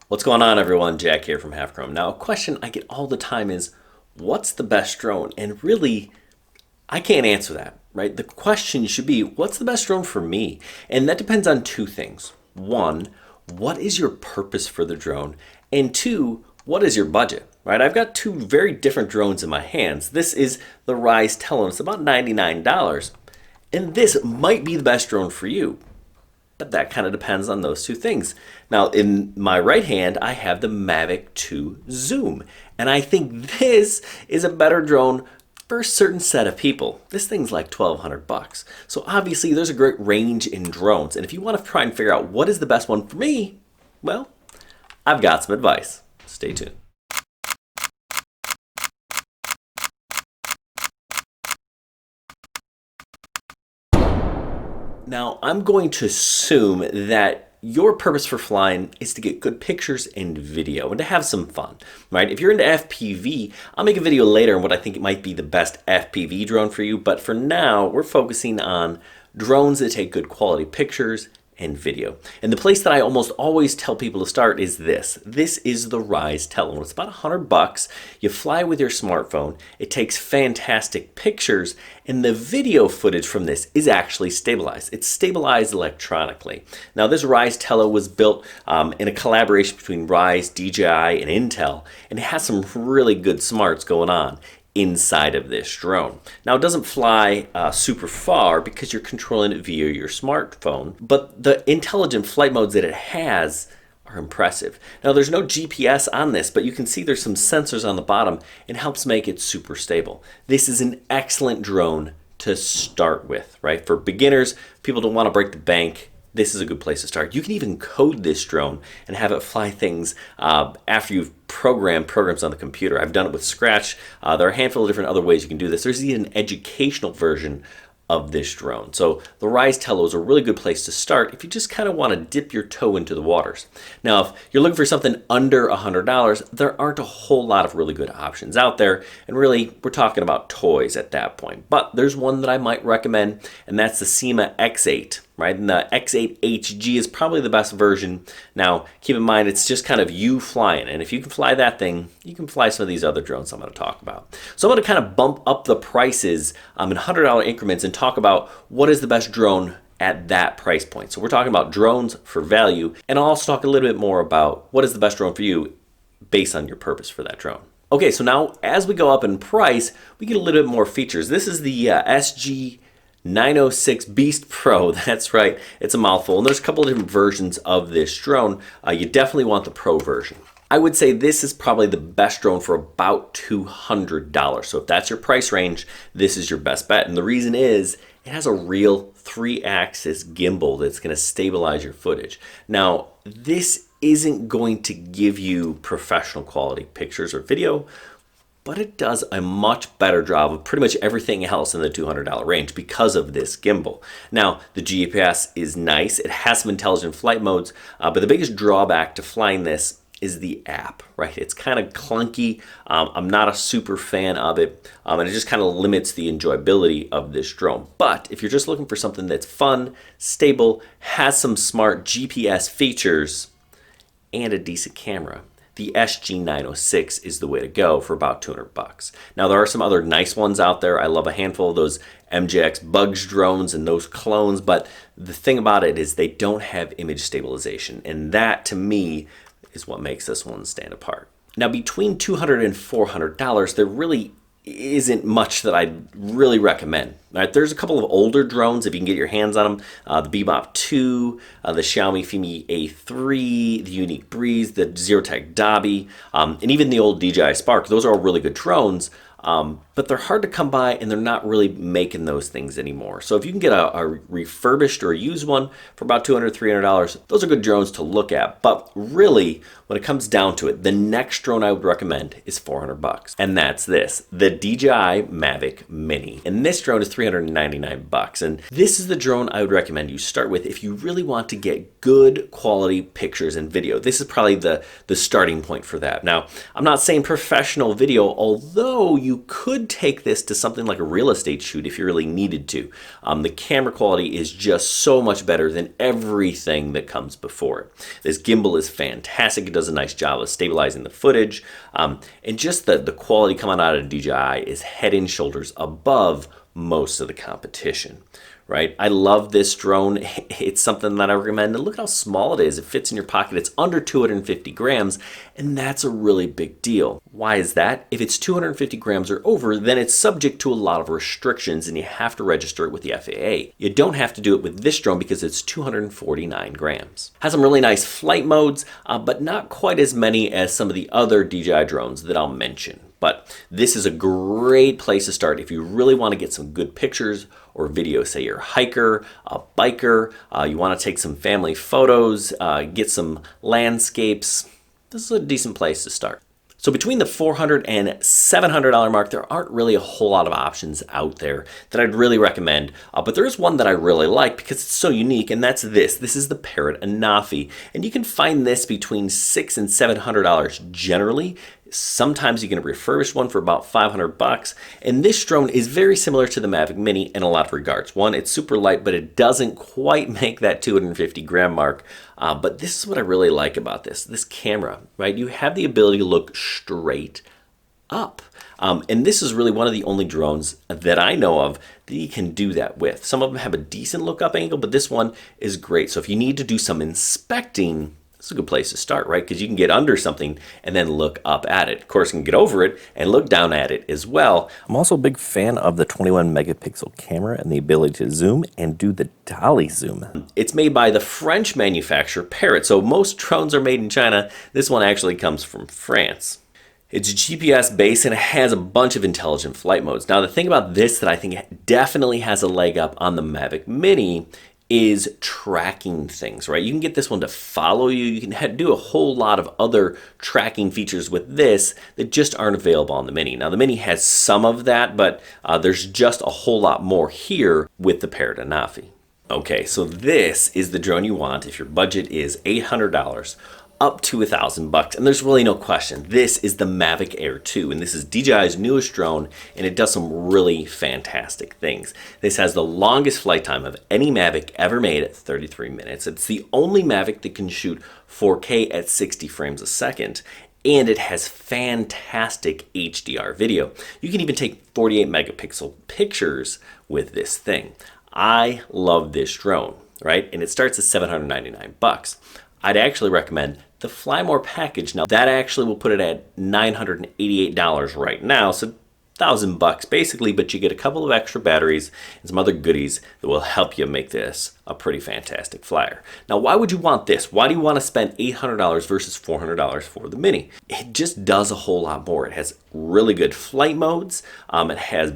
What's going on, everyone? Jack here from Half Chrome. Now, a question I get all the time is, what's the best drone? And really, I can't answer that, right? The question should be, what's the best drone for me? And that depends on two things. One, what is your purpose for the drone? And two, what is your budget, right? I've got two very different drones in my hands. This is the Rise Telum. It's about $99. And this might be the best drone for you. But that kind of depends on those two things. Now, in my right hand, I have the Mavic 2 Zoom. And I think this is a better drone for a certain set of people. This thing's like $1,200. So obviously, there's a great range in drones. And if you want to try and figure out what is the best one for me, well, I've got some advice. Stay tuned. Now, I'm going to assume that your purpose for flying is to get good pictures and video and to have some fun, right? If you're into FPV, I'll make a video later on what I think it might be the best FPV drone for you. But for now, we're focusing on drones that take good quality pictures and video. And the place that I almost always tell people to start is this. This is the Rise Telum. It's about $100. You fly with your smartphone. It takes fantastic pictures, and the video footage from this is actually stabilized. It's stabilized electronically. Now, this Rise Telum was built in a collaboration between Rise, DJI, and Intel, and it has some really good smarts going on inside of this drone. Now, it doesn't fly super far because you're controlling it via your smartphone, but the intelligent flight modes that it has are impressive. Now, there's no GPS on this, but you can see there's some sensors on the bottom and helps make it super stable. This is an excellent drone to start with, right? For beginners, people don't want to break the bank. This is a good place to start. You can even code this drone and have it fly things after you've programmed programs on the computer. I've done it with Scratch. There are a handful of different other ways you can do this. There's even an educational version of this drone. So the Rise Telum is a really good place to start if you just kind of want to dip your toe into the waters. Now, if you're looking for something under $100, there aren't a whole lot of really good options out there. And really, we're talking about toys at that point. But there's one that I might recommend, and that's the Syma X8. Right? And the X8HG is probably the best version. Now, keep in mind, it's just kind of you flying. And if you can fly that thing, you can fly some of these other drones I'm going to talk about. So I'm going to kind of bump up the prices in $100 increments and talk about what is the best drone at that price point. So we're talking about drones for value. And I'll also talk a little bit more about what is the best drone for you based on your purpose for that drone. Okay, so now as we go up in price, we get a little bit more features. This is the SG 906 Beast Pro. That's right, it's a mouthful. And there's a couple of different versions of this drone. You definitely want the Pro version. I would say this is probably the best drone for about $200. So if that's your price range, this is your best bet. And the reason is it has a real 3-axis gimbal that's going to stabilize your footage. Now, this isn't going to give you professional quality pictures or video, but it does a much better job of pretty much everything else in the $200 range because of this gimbal. Now, the GPS is nice. It has some intelligent flight modes, but the biggest drawback to flying this is the app, right? It's kind of clunky. I'm not a super fan of it, and it just kind of limits the enjoyability of this drone. But if you're just looking for something that's fun, stable, has some smart GPS features, and a decent camera, the SG906 is the way to go for about $200. Now, there are some other nice ones out there. I love a handful of those MJX Bugs drones and those clones, but the thing about it is they don't have image stabilization, and that, to me, is what makes this one stand apart. Now, between $200 and $400, there really isn't much that I'd really recommend. Right? There's a couple of older drones if you can get your hands on them. The Bebop 2, the Xiaomi Fimi A3, the Unique Breeze, the Zerotech Dobby, and even the old DJI Spark. Those are all really good drones, but they're hard to come by and they're not really making those things anymore. So if you can get a refurbished or used one for about $200, $300, those are good drones to look at. But really, when it comes down to it, the next drone I would recommend is $400. And that's this, the DJI Mavic Mini. And this drone is $399. And this is the drone I would recommend you start with if you really want to get good quality pictures and video. This is probably the starting point for that. Now, I'm not saying professional video, although you you could take this to something like a real estate shoot if you really needed to. The camera quality is just so much better than everything that comes before it. This gimbal is fantastic. It does a nice job of stabilizing the footage. And just the quality coming out of DJI is head and shoulders above most of the competition. Right? I love this drone. It's something that I recommend. And look how small it is. It fits in your pocket. It's under 250 grams, and that's a really big deal. Why is that? If it's 250 grams or over, then it's subject to a lot of restrictions, and you have to register it with the FAA. You don't have to do it with this drone because it's 249 grams. Has some really nice flight modes, but not quite as many as some of the other DJI drones that I'll mention. But this is a great place to start if you really want to get some good pictures or video. Say you're a hiker, a biker, you want to take some family photos, get some landscapes. This is a decent place to start. So between the $400 and $700 mark, there aren't really a whole lot of options out there that I'd really recommend. But there is one that I really like because it's so unique, and that's this. This is the Parrot Anafi. And you can find this between $600 and $700 generally. Sometimes you can refurbish one for about $500. And this drone is very similar to the Mavic Mini in a lot of regards. One, it's super light, but it doesn't quite make that 250 gram mark. But this is what I really like about this camera, right? You have the ability to look straight up. And this is really one of the only drones that I know of that you can do that with. Some of them have a decent look up angle, but this one is great. So if you need to do some inspecting, this is a good place to start, right? Because you can get under something and then look up at it. Of course, you can get over it and look down at it as well. I'm also a big fan of the 21 megapixel camera and the ability to zoom and do the dolly zoom. It's made by the French manufacturer Parrot. So most drones are made in China. This one actually comes from France. It's GPS based and it has a bunch of intelligent flight modes. Now, the thing about this that I think definitely has a leg up on the Mavic Mini is tracking things, right? You can get this one to follow you. You can do a whole lot of other tracking features with this that just aren't available on the Mini. Now, the Mini has some of that, but there's just a whole lot more here with the Parrot Anafi. Okay, so this is the drone you want if your budget is $800 up to $1,000, and there's really no question. This is the Mavic Air 2, and this is DJI's newest drone, and it does some really fantastic things. This has the longest flight time of any Mavic ever made at 33 minutes. It's the only Mavic that can shoot 4K at 60 frames a second, and it has fantastic HDR video. You can even take 48 megapixel pictures with this thing. I love this drone, right? And it starts at $799. I'd actually recommend the Fly More package. Now that actually will put it at $988 right now, so $1,000 basically, but you get a couple of extra batteries and some other goodies that will help you make this a pretty fantastic flyer. Now, why would you want this? Why do you want to spend $800 versus $400 for the Mini? It just does a whole lot more. It has really good flight modes. It has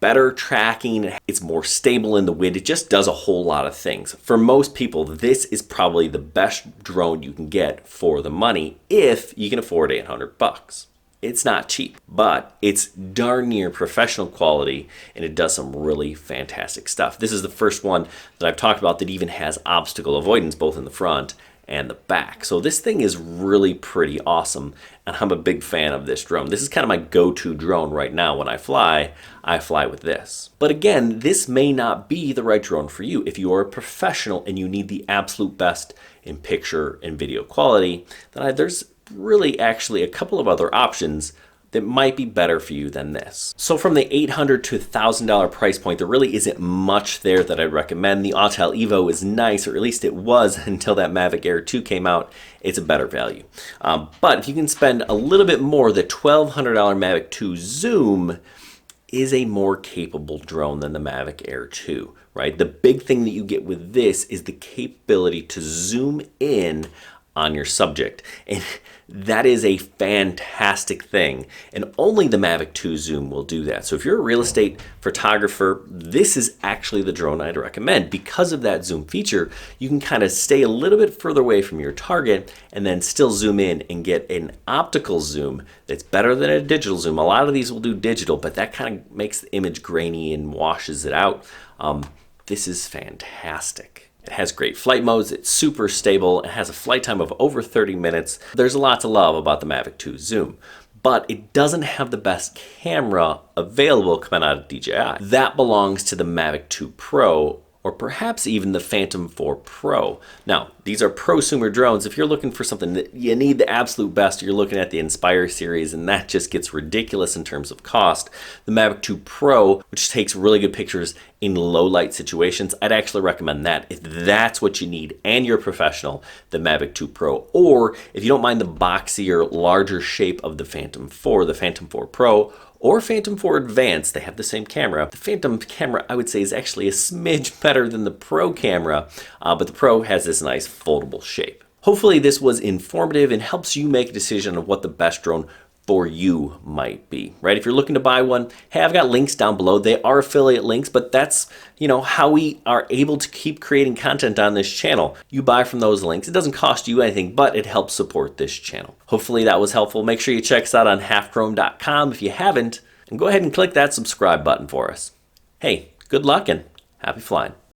better tracking, it's more stable in the wind, it just does a whole lot of things. For most people, this is probably the best drone you can get for the money if you can afford $800. It's not cheap, but it's darn near professional quality and it does some really fantastic stuff. This is the first one that I've talked about that even has obstacle avoidance both in the front and the back. So this thing is really pretty awesome, and I'm a big fan of this drone. This is kind of my go-to drone right now. When I fly with this. But again, this may not be the right drone for you. If you are a professional and you need the absolute best in picture and video quality, then there's really actually a couple of other options that might be better for you than this. So from the $800 to $1,000 price point, there really isn't much there that I'd recommend. The Autel Evo is nice, or at least it was until that Mavic Air 2 came out. It's a better value. But if you can spend a little bit more, the $1,200 Mavic 2 Zoom is a more capable drone than the Mavic Air 2, right? The big thing that you get with this is the capability to zoom in on your subject. And that is a fantastic thing. And only the Mavic 2 Zoom will do that. So if you're a real estate photographer, this is actually the drone I'd recommend. Because of that zoom feature, you can kind of stay a little bit further away from your target and then still zoom in and get an optical zoom that's better than a digital zoom. A lot of these will do digital, but that kind of makes the image grainy and washes it out. This is fantastic. It has great flight modes, it's super stable, it has a flight time of over 30 minutes. There's a lot to love about the Mavic 2 Zoom. but it doesn't have the best camera available coming out of DJI. That belongs to the Mavic 2 Pro, or perhaps even the Phantom 4 Pro. Now, these are prosumer drones. If you're looking for something that you need the absolute best, you're looking at the Inspire series, and that just gets ridiculous in terms of cost. The Mavic 2 Pro, which takes really good pictures in low light situations, I'd actually recommend that if that's what you need and you're a professional, the Mavic 2 Pro. Or if you don't mind the boxier, larger shape of the Phantom 4, the Phantom 4 Pro, or Phantom 4 Advanced, they have the same camera. The Phantom camera, I would say, is actually a smidge better than the Pro camera, but the Pro has this nice foldable shape. Hopefully this was informative and helps you make a decision of what the best drone for you might be, right? If you're looking to buy one, hey, I've got links down below. They are affiliate links, but that's, how we are able to keep creating content on this channel. You buy from those links. It doesn't cost you anything, but it helps support this channel. Hopefully that was helpful. Make sure you check us out on halfchrome.com if you haven't, and go ahead and click that subscribe button for us. Hey, good luck and happy flying.